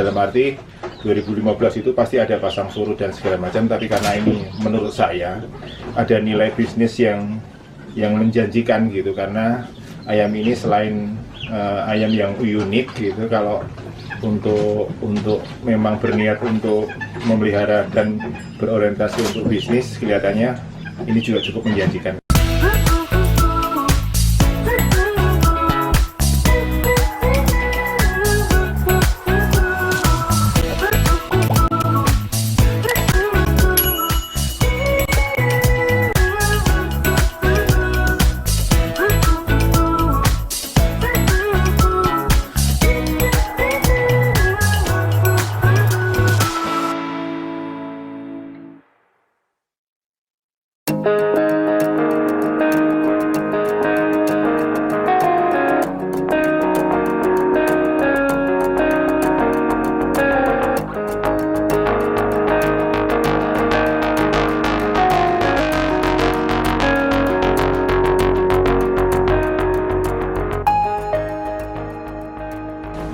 dalam arti 2015 itu pasti ada pasang surut dan segala macam, tapi karena ini menurut saya ada nilai bisnis yang menjanjikan gitu, karena ayam ini selain ayam yang unik gitu, kalau untuk memang berniat untuk memelihara dan berorientasi untuk bisnis, kelihatannya ini juga cukup menjanjikan.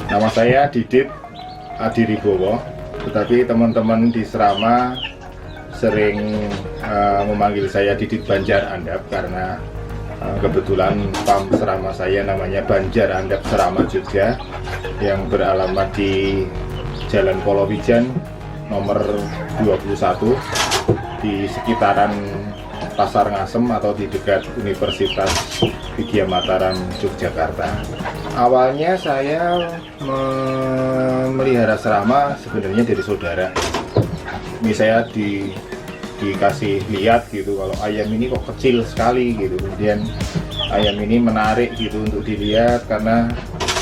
Nama saya Didit Adiribowo, tetapi teman-teman di Serama sering memanggil saya Didit Banjar Andap karena kebetulan PAM Serama saya namanya Banjar Andap Serama Jogja, yang beralamat di Jalan Polowijan nomor 21 di sekitaran Pasar Ngasem atau di dekat Universitas Widya Mataram Yogyakarta. Awalnya saya memelihara Serama sebenarnya dari saudara. Ini saya dikasih lihat gitu, kalau ayam ini kok kecil sekali gitu. Kemudian ayam ini menarik gitu untuk dilihat karena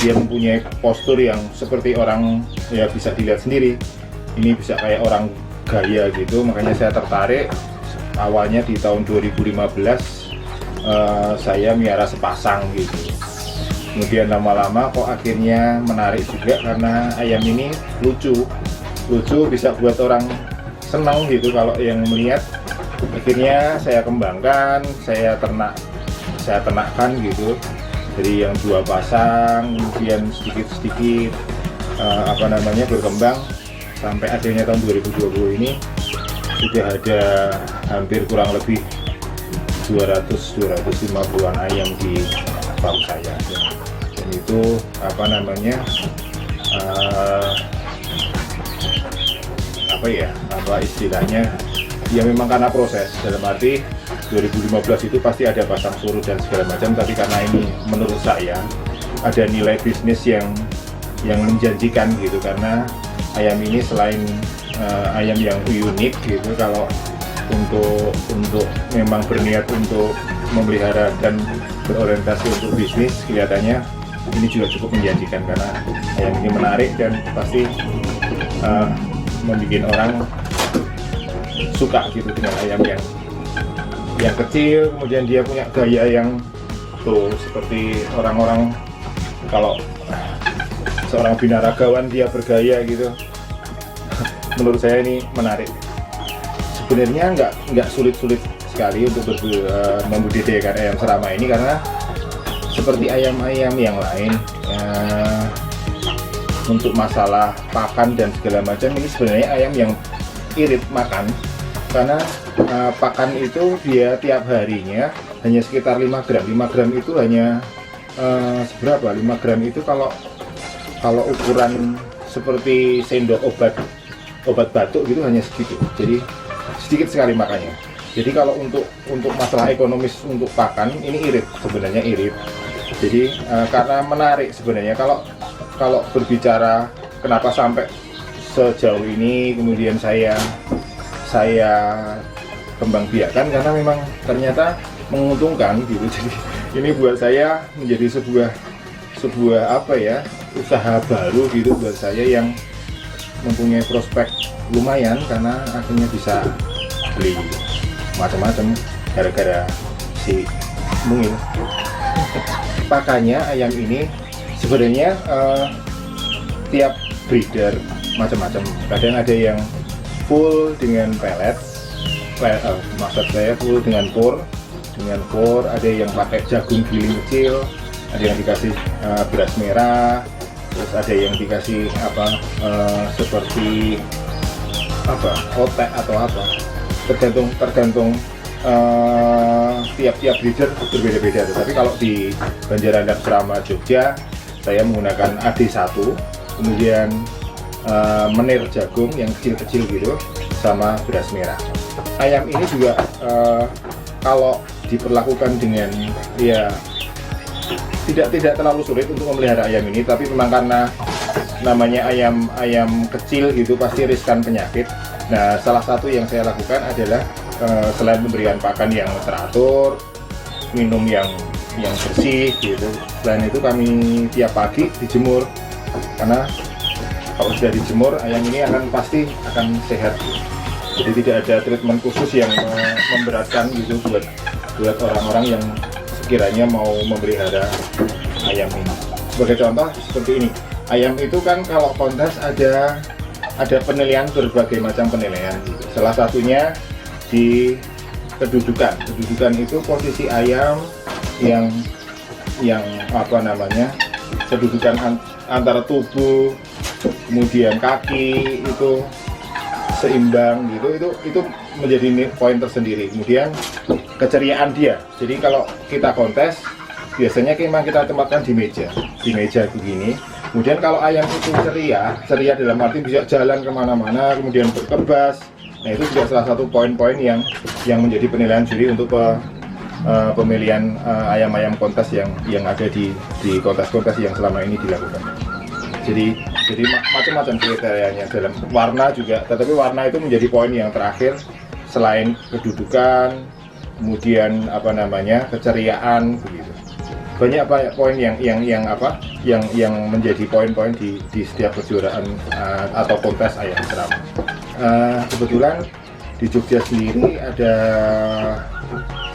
dia mempunyai postur yang seperti orang, ya bisa dilihat sendiri. Ini bisa kayak orang gaya gitu, makanya saya tertarik. Awalnya di tahun 2015 saya miara sepasang gitu. Kemudian lama-lama kok akhirnya menarik juga karena ayam ini lucu, bisa buat orang senang gitu kalau yang melihat. Akhirnya saya kembangkan, saya ternakkan gitu, dari yang 2 pasang, kemudian sedikit-sedikit berkembang sampai akhirnya tahun 2020 ini sudah ada hampir kurang lebih 250-an ayam di farm saya. Dan itu istilahnya ya memang karena proses, dalam arti 2015 itu pasti ada pasang surut dan segala macam, tapi karena ini menurut saya ada nilai bisnis yang menjanjikan gitu, karena ayam ini selain ayam yang unik gitu, kalau untuk memang berniat untuk memelihara dan berorientasi untuk bisnis, kelihatannya ini juga cukup menjanjikan karena ayam ini menarik dan pasti membuat orang suka gitu dengan ayam yang kecil. Kemudian dia punya gaya yang seperti orang-orang, kalau seorang binaragawan dia bergaya gitu. Menurut saya ini menarik. Sebenarnya nggak sulit-sulit sekali untuk membudidayakan ayam Serama ini, karena seperti ayam-ayam yang lain, untuk masalah pakan dan segala macam, ini sebenarnya ayam yang irit makan, karena pakan itu dia tiap harinya hanya sekitar 5 gram. 5 gram itu hanya seberapa? 5 gram itu kalau ukuran seperti sendok obat batuk gitu hanya segitu, jadi sedikit sekali makannya. Jadi kalau untuk masalah ekonomis untuk pakan ini sebenarnya irit. Jadi karena menarik sebenarnya, kalau berbicara kenapa sampai sejauh ini kemudian saya kembang biakan, karena memang ternyata menguntungkan gitu. Jadi ini buat saya menjadi sebuah usaha baru gitu buat saya, yang mempunyai prospek lumayan karena akhirnya bisa beli macam-macam gara-gara si mungil. Pakannya ayam ini sebenarnya tiap breeder macam-macam. Kadang ada yang full dengan pellet, maksud saya full dengan core, ada yang pakai jagung giling kecil, ada yang dikasih beras merah, terus ada yang dikasih apa seperti apa otek atau apa, tergantung tiap-tiap breeder berbeda-beda. Tapi kalau di Banjarandap Serama Jogja saya menggunakan AD1, kemudian menir jagung yang kecil-kecil gitu, sama beras merah. Ayam ini juga kalau diperlakukan dengan ya tidak terlalu sulit untuk memelihara ayam ini, tapi memang karena namanya ayam kecil gitu pasti riskan penyakit. Nah, salah satu yang saya lakukan adalah selain pemberian pakan yang teratur, minum yang bersih gitu, selain itu kami tiap pagi dijemur, karena kalau sudah dijemur ayam ini pasti akan sehat. Jadi tidak ada treatment khusus yang memberatkan gitu buat orang-orang yang sekiranya mau memelihara ayam ini. Sebagai contoh seperti ini, ayam itu kan kalau kontes ada penilaian, berbagai macam penilaian gitu. Salah satunya di kedudukan itu posisi ayam yang apa namanya, kedudukan antara tubuh kemudian kaki itu seimbang gitu, itu menjadi poin tersendiri. Kemudian keceriaan dia, jadi kalau kita kontes biasanya memang kita tempatkan di meja begini. Kemudian kalau ayam itu ceria dalam arti bisa jalan kemana-mana, kemudian berkebas. Nah, itu juga salah satu poin-poin yang menjadi penilaian juri untuk pemilihan ayam-ayam kontes yang ada di kontes-kontes yang selama ini dilakukan. Jadi macam-macam kriterianya dalam warna juga, tetapi warna itu menjadi poin yang terakhir selain kedudukan, kemudian apa namanya, keceriaan begitu. Banyak poin yang menjadi poin-poin di setiap kejuaraan atau kontes ayam serama. Kebetulan di Jogja sendiri ada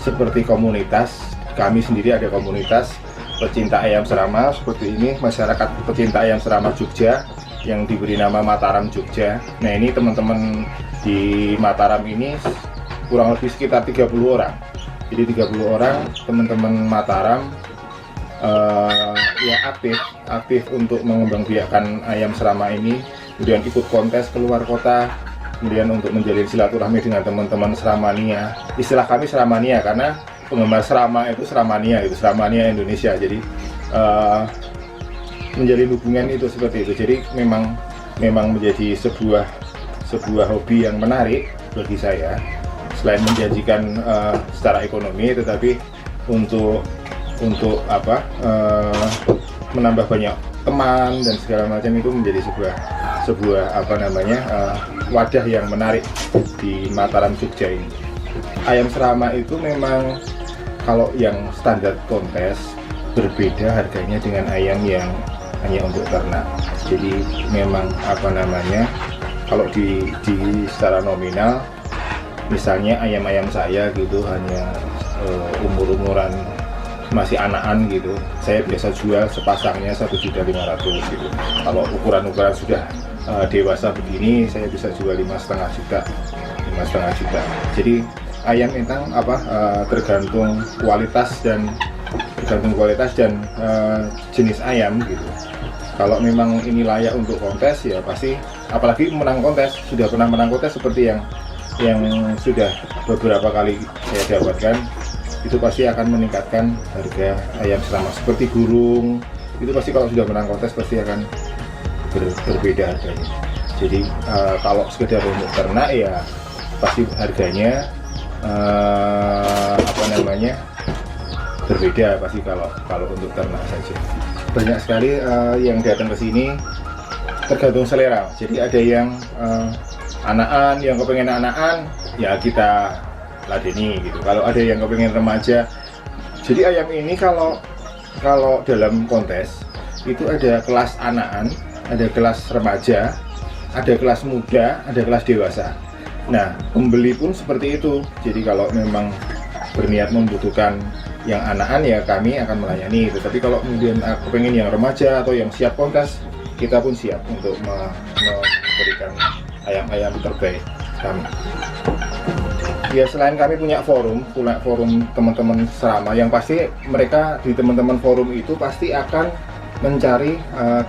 seperti komunitas, kami sendiri ada komunitas pecinta ayam serama seperti ini, masyarakat pecinta ayam serama Jogja yang diberi nama Mataram Jogja. Nah, ini teman-teman di Mataram ini kurang lebih sekitar 30 orang. Jadi 30 orang teman-teman Mataram ya aktif untuk mengembangbiakkan ayam serama ini, kemudian ikut kontes keluar kota, kemudian untuk menjalin silaturahmi dengan teman-teman Seramania. Istilah kami Seramania karena penggemar serama itu Seramania Indonesia. Jadi menjalin hubungan itu seperti itu. Jadi memang menjadi sebuah hobi yang menarik bagi saya. Selain menjanjikan secara ekonomi, tetapi untuk menambah banyak teman dan segala macam, itu menjadi sebuah wadah yang menarik di Mataram Jogja ini. Ayam serama itu memang kalau yang standar kontes berbeda harganya dengan ayam yang hanya untuk ternak. Jadi memang kalau di secara nominal, misalnya ayam-ayam saya gitu hanya umur-umuran masih anakan gitu, saya biasa jual sepasangnya 1.500.000 gitu. Kalau ukuran-ukuran sudah dewasa begini, saya bisa jual 5,5 juta. Jadi ayam memang tergantung kualitas dan jenis ayam gitu. Kalau memang ini layak untuk kontes ya pasti, apalagi menang kontes, sudah pernah menang kontes seperti yang sudah beberapa kali saya dapatkan, itu pasti akan meningkatkan harga ayam serama. Seperti burung, itu pasti kalau sudah menang kontes pasti akan berbeda harganya. Jadi kalau sekedar untuk ternak ya pasti harganya berbeda pasti kalau untuk ternak saja. Banyak sekali yang datang ke sini tergantung selera. Jadi ada yang anakan, yang kepengen anakan ya kita ladeni gitu. Kalau ada yang kepengen remaja, jadi ayam ini kalau dalam kontes itu ada kelas anakan, ada kelas remaja, ada kelas muda, ada kelas dewasa. Nah, pembeli pun seperti itu. Jadi kalau memang berniat membutuhkan yang anakan ya kami akan melayani. Tetapi kalau kemudian aku pengen yang remaja atau yang siap kontes, kita pun siap untuk memberikan ayam-ayam terbaik kami. Ya, selain kami punya forum teman-teman serama, yang pasti mereka di teman-teman forum itu pasti akan mencari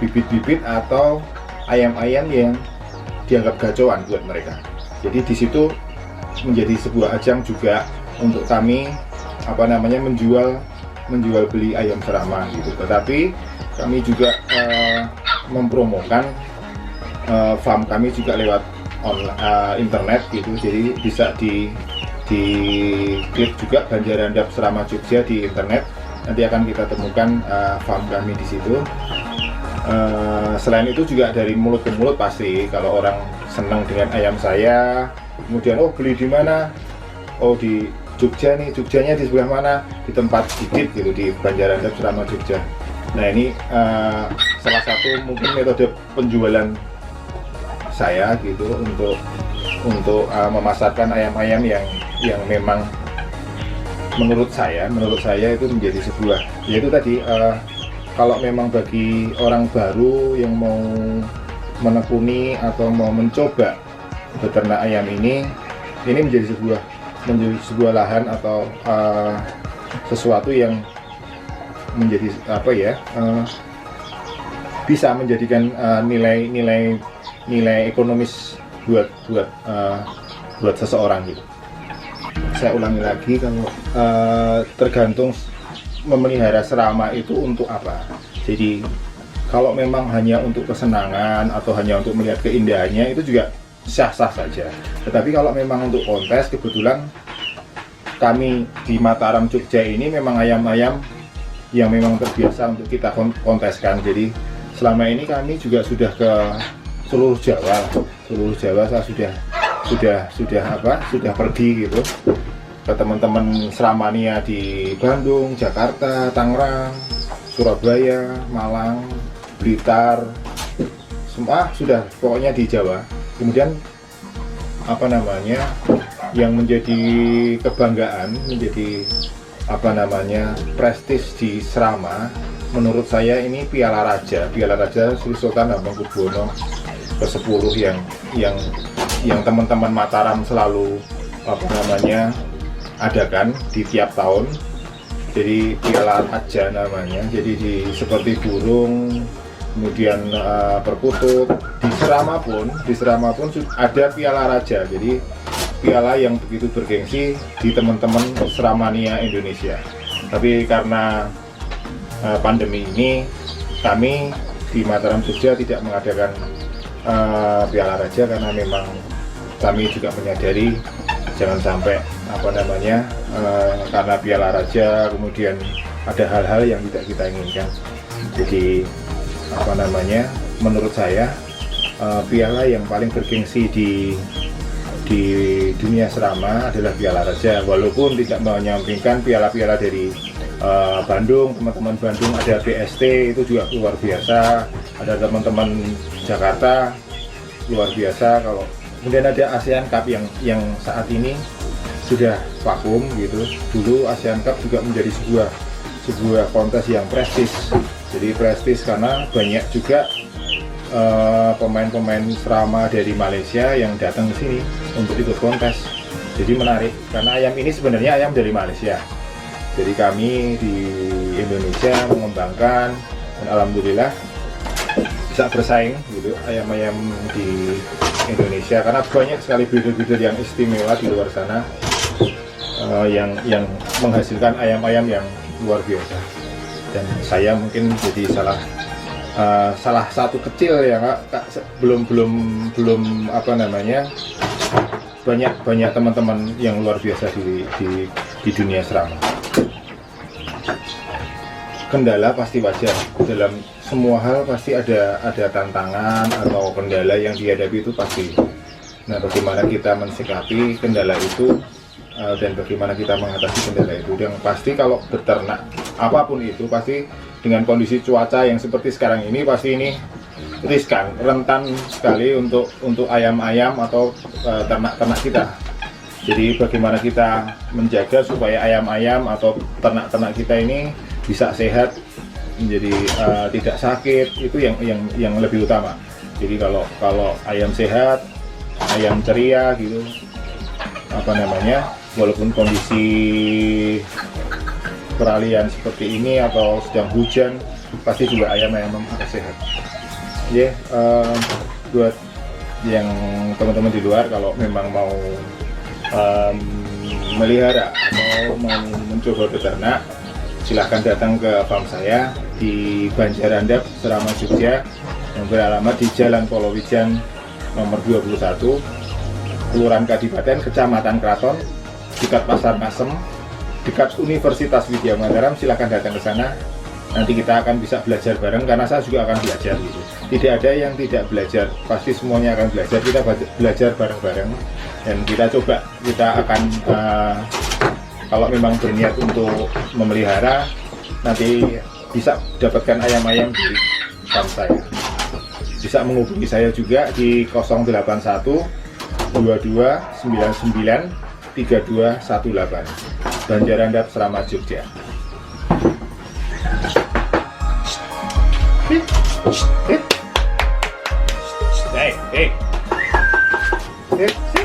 bibit-bibit atau ayam-ayam yang dianggap gacauan buat mereka. Jadi di situ menjadi sebuah ajang juga untuk kami menjual beli ayam serama gitu. Tetapi kami juga mempromokan farm kami juga lewat internet gitu. Jadi bisa di klik juga Banjarandap Serama Jogja di internet. Nanti akan kita temukan farm kami di situ. Selain itu juga dari mulut ke mulut pasti kalau orang senang dengan ayam saya, kemudian beli di mana? Oh di Jogja nih, Jogjanya di sebelah mana? Di tempat Didit gitu, di Banjarandap Serama Jogja. Nah ini salah satu mungkin metode penjualan saya gitu untuk memasarkan ayam-ayam yang memang menurut saya itu menjadi sebuah, yaitu tadi kalau memang bagi orang baru yang mau menekuni atau mau mencoba beternak ayam ini menjadi sebuah lahan atau sesuatu yang menjadi bisa menjadikan nilai ekonomis buat seseorang gitu. Saya ulangi lagi, kalau tergantung memelihara serama itu untuk apa. Jadi kalau memang hanya untuk kesenangan atau hanya untuk melihat keindahannya itu juga sah-sah saja. Tetapi kalau memang untuk kontes, kebetulan kami di Mataram Jogja ini memang ayam-ayam yang memang terbiasa untuk kita konteskan. Jadi selama ini kami juga sudah ke seluruh Jawa saya sudah pergi gitu ke teman-teman Seramania di Bandung, Jakarta, Tangerang, Surabaya, Malang, Blitar, semua sudah pokoknya di Jawa. Kemudian yang menjadi kebanggaan, menjadi prestis di Serama, menurut saya ini Piala Raja Sri Sultan Hamengkubuwono ke-10 yang teman-teman Mataram selalu adakan di tiap tahun. Jadi Piala Raja namanya. Jadi seperti burung, kemudian perkutut. Di Serama pun ada Piala Raja. Jadi piala yang begitu bergengsi di teman-teman Seramania Indonesia. Tapi karena pandemi ini, kami di Mataram Jogja tidak mengadakan Piala Raja karena memang kami juga menyadari jangan sampai karena Piala Raja kemudian ada hal-hal yang tidak kita inginkan. Jadi menurut saya piala yang paling bergengsi di dunia serama adalah Piala Raja, walaupun tidak menyampingkan piala-piala dari Bandung. Teman-teman Bandung ada BST, itu juga luar biasa. Ada teman-teman Jakarta luar biasa. Kalau kemudian ada ASEAN Cup yang saat ini sudah vakum gitu. Dulu ASEAN Cup juga menjadi sebuah kontes yang prestis. Jadi prestis karena banyak juga pemain-pemain serama dari Malaysia yang datang ke sini untuk ikut kontes. Jadi menarik karena ayam ini sebenarnya ayam dari Malaysia. Jadi kami di Indonesia mengembangkan dan alhamdulillah bisa bersaing gitu ayam-ayam di Indonesia karena banyak sekali breeder-breeder yang istimewa di luar sana yang menghasilkan ayam-ayam yang luar biasa. Dan saya mungkin jadi salah satu kecil ya Kak, belum banyak teman-teman yang luar biasa di dunia serama. Kendala pasti wajar, dalam semua hal pasti ada tantangan atau kendala yang dihadapi, itu pasti. Nah, bagaimana kita mensikapi kendala itu dan bagaimana kita mengatasi kendala itu. Yang pasti kalau beternak apapun itu pasti dengan kondisi cuaca yang seperti sekarang ini pasti ini riskan, rentan sekali untuk ayam-ayam atau ternak-ternak kita. Jadi bagaimana kita menjaga supaya ayam-ayam atau ternak-ternak kita ini bisa sehat, menjadi tidak sakit, itu yang lebih utama. Jadi kalau ayam sehat, ayam ceria gitu, walaupun kondisi peralihan seperti ini atau sedang hujan, pasti juga ayam-ayam akan sehat. Ya, buat yang teman-teman di luar kalau memang mau melihara atau mau mencoba beternak, silahkan datang ke farm saya di Banjarandap, Seraman, Jogja, yang beralamat di Jalan Polowijan nomor 21, Kelurahan Kadipaten, Kecamatan Kraton, dekat Pasar Ngasem, dekat Universitas Widya Mataram. Silahkan datang ke sana. Nanti kita akan bisa belajar bareng, karena saya juga akan belajar gitu. Tidak ada yang tidak belajar, pasti semuanya akan belajar. Kita belajar bareng-bareng, dan kita coba, kita akan kalau memang berniat untuk memelihara, nanti bisa dapatkan ayam-ayam di farm saya. Bisa menghubungi saya juga di 081 22 99 3218, Banjarandap, Seramat, Jogja. Hey, hey.